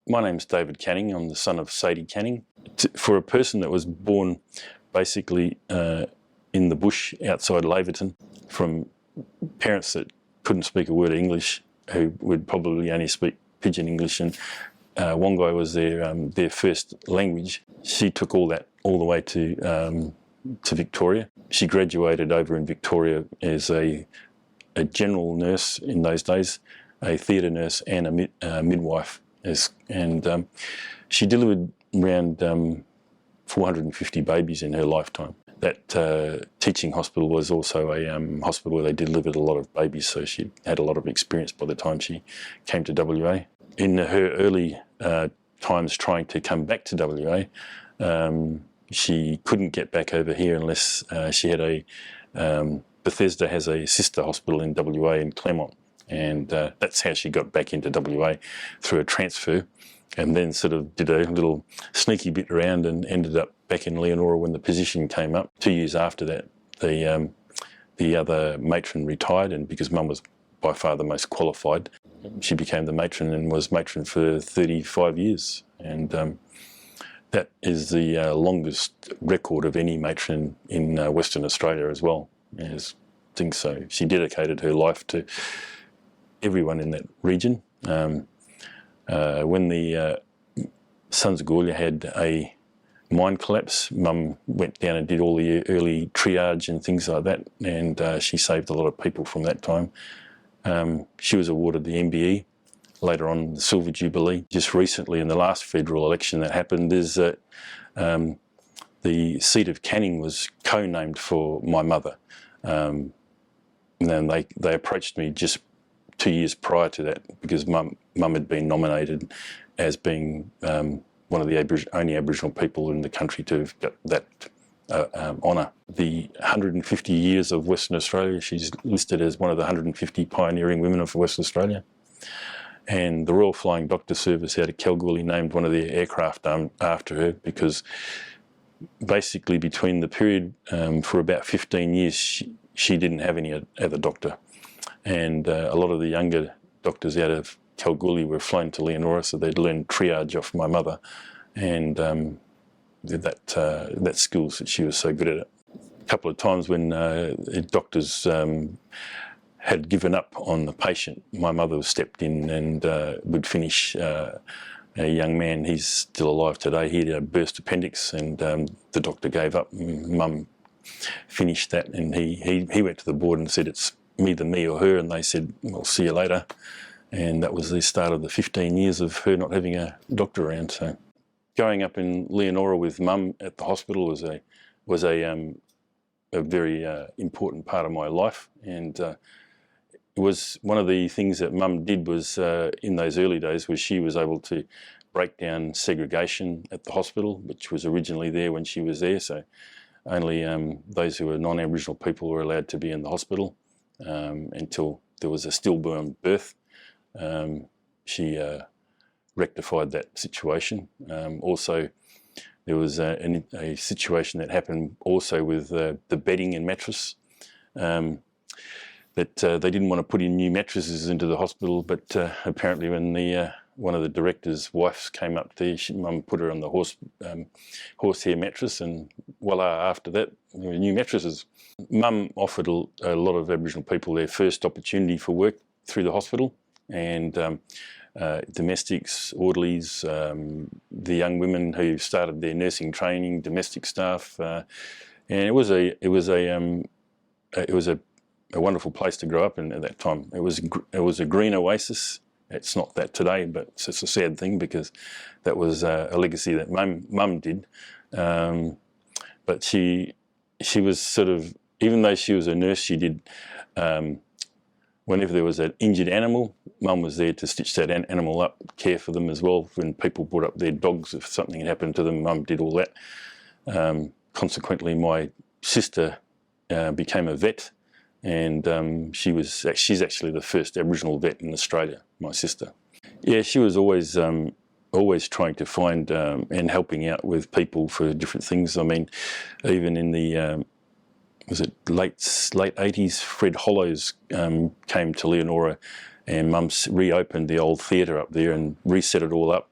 My name's David Canning. I'm the son of Sadie Canning. For a person that was born basically in the bush outside Laverton, from parents that couldn't speak a word of English, who would probably only speak pidgin English, and Wangai was their first language. She took all that all the way to Victoria. She graduated over in Victoria as a general nurse in those days, a theatre nurse and a midwife. And she delivered around 450 babies in her lifetime. That teaching hospital was also a hospital where they delivered a lot of babies, so she had a lot of experience by the time she came to WA. In her early times trying to come back to WA, she couldn't get back over here unless she had a... Bethesda has a sister hospital in WA in Claremont, and that's how she got back into WA, through a transfer, and then sort of did a little sneaky bit around and ended up back in Leonora when the position came up. 2 years after that, the other matron retired, and because Mum was by far the most qualified, she became the matron and was matron for 35 years. And that is the longest record of any matron in Western Australia as well. I think so. She dedicated her life to everyone in that region. When the 𝗪𝗔𝗥𝗡𝗚𝗚 had a mine collapse, Mum went down and did all the early triage and things like that, and she saved a lot of people from that time. She was awarded the MBE, later on the Silver Jubilee. Just recently, in the last federal election that happened, is that the seat of Canning was co-named for my mother. And then they approached me just 2 years prior to that, because Mum had been nominated as being one of the only Aboriginal people in the country to have got that honour. The 150 years of Western Australia, she's listed as one of the 150 pioneering women of Western Australia. And the Royal Flying Doctor Service out of Kalgoorlie named one of their aircraft after her, because basically between the period for about 15 years she didn't have any other doctor, and a lot of the younger doctors out of Kalgoorlie were flown to Leonora, so they'd learn triage off my mother, and that skills that she was so good at it. A couple of times when doctors had given up on the patient, my mother stepped in and would finish a young man. He's still alive today. He had a burst appendix, and the doctor gave up. Mum finished that, and he went to the board and said, it's either me or her, and they said, we'll see you later. And that was the start of the 15 years of her not having a doctor around. So going up in Leonora with Mum at the hospital was a very important part of my life, and it was one of the things that Mum did was, in those early days, was she was able to break down segregation at the hospital, which was originally there when she was there. So only those who were non-Aboriginal people were allowed to be in the hospital until there was a stillborn birth. She rectified that situation. Also, there was a situation that happened also with the bedding and mattress. That they didn't want to put in new mattresses into the hospital, but apparently when one of the director's wives came up there, Mum put her on the horsehair mattress, and voila, after that, there were new mattresses. Mum offered a lot of Aboriginal people their first opportunity for work through the hospital, and domestics, orderlies, the young women who started their nursing training, domestic staff, and it was a wonderful place to grow up in at that time. It was a green oasis. It's not that today, but it's a sad thing, because that was a legacy that Mum did. But she was sort of, even though she was a nurse, she did, whenever there was an injured animal, Mum was there to stitch that animal up, care for them as well. When people brought up their dogs, if something had happened to them, Mum did all that. Consequently, my sister became a vet, and she's actually the first Aboriginal vet in Australia, my sister. Yeah, she was always trying to find and helping out with people for different things. I mean, even in the was it late 80s, Fred Hollows came to Leonora and Mum's reopened the old theatre up there and reset it all up,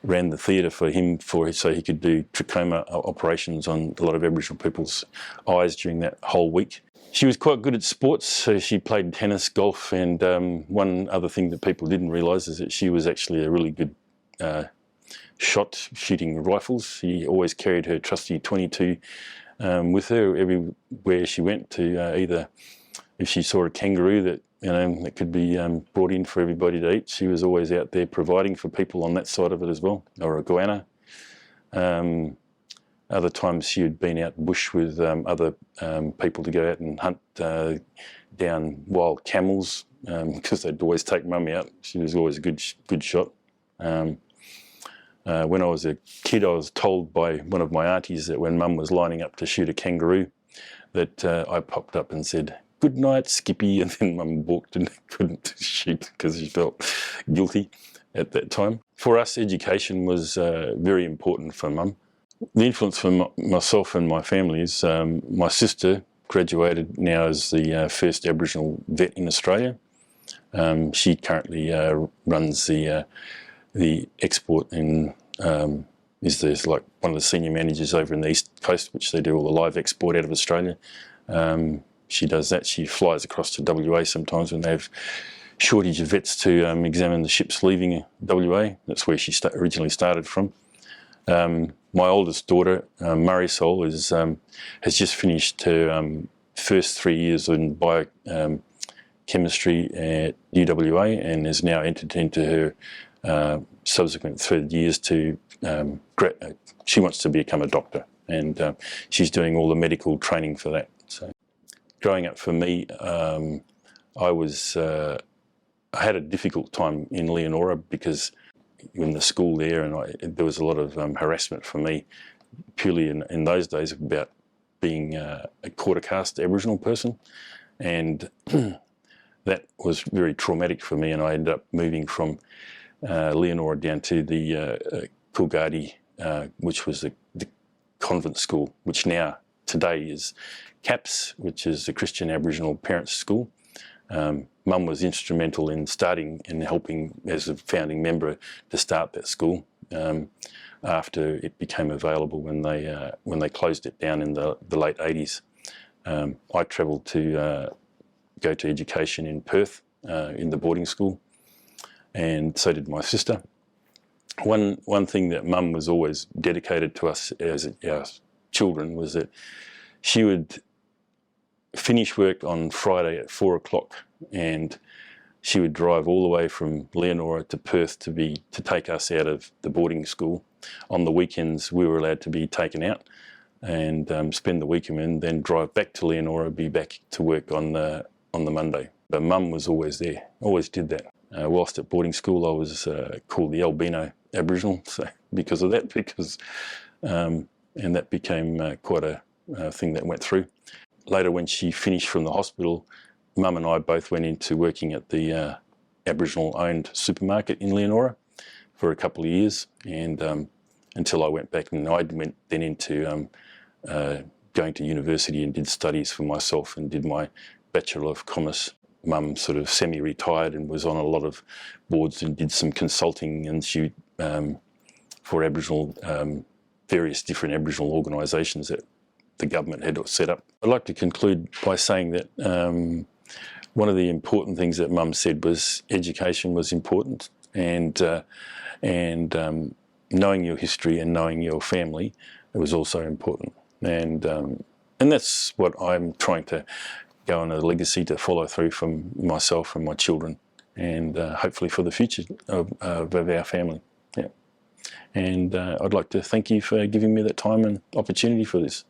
ran the theatre for him so he could do trachoma operations on a lot of Aboriginal people's eyes during that whole week. She was quite good at sports, so she played tennis, golf, and one other thing that people didn't realise is that she was actually a really good shot shooting rifles. She always carried her trusty 22 with her everywhere she went to, either if she saw a kangaroo that that could be brought in for everybody to eat, she was always out there providing for people on that side of it as well, or a goanna. Other times she had been out bush with other people to go out and hunt down wild camels, because they'd always take Mum out. She was always a good shot. When I was a kid, I was told by one of my aunties that when Mum was lining up to shoot a kangaroo, that I popped up and said, "Good night, Skippy," and then Mum balked and couldn't shoot because she felt guilty at that time. For us, education was very important for Mum. The influence for myself and my family is my sister graduated now as the first Aboriginal vet in Australia. She currently runs the export and is like one of the senior managers over in the East Coast, which they do all the live export out of Australia. She does that. She flies across to WA sometimes when they have shortage of vets to examine the ships leaving WA. That's where she originally started from. My oldest daughter, Marisol, has just finished her first 3 years in biochemistry at UWA and has now entered into her subsequent 3rd years to, she wants to become a doctor, and she's doing all the medical training for that. So, growing up for me, I had a difficult time in Leonora because in the school there, and there was a lot of harassment for me, purely in those days about being a quarter caste Aboriginal person, and that was very traumatic for me, and I ended up moving from Leonora down to the Coolgardie, which was the convent school, which now today is CAPS, which is the Christian Aboriginal Parents School. Mum was instrumental in starting and helping as a founding member to start that school after it became available when they closed it down in the late 80s. I travelled to go to education in Perth in the boarding school, and so did my sister. One thing that Mum was always dedicated to us as our children was that she would finish work on Friday at 4 o'clock, and she would drive all the way from Leonora to Perth to take us out of the boarding school. On the weekends, we were allowed to be taken out and spend the weekend, and then drive back to Leonora, be back to work on the Monday. But Mum was always there, always did that. Whilst at boarding school, I was called the albino Aboriginal, so because of that, and that became quite a thing that went through. Later, when she finished from the hospital, Mum and I both went into working at the Aboriginal-owned supermarket in Leonora for a couple of years, and until I went back, and I went then into going to university and did studies for myself and did my Bachelor of Commerce. Mum sort of semi-retired and was on a lot of boards and did some consulting, and she for Aboriginal, various different Aboriginal organisations that the government had set up. I'd like to conclude by saying that one of the important things that Mum said was education was important, and knowing your history and knowing your family, it was also important, and that's what I'm trying to go on a legacy to follow through from myself and my children, and hopefully for the future of our family. Yeah. And I'd like to thank you for giving me that time and opportunity for this.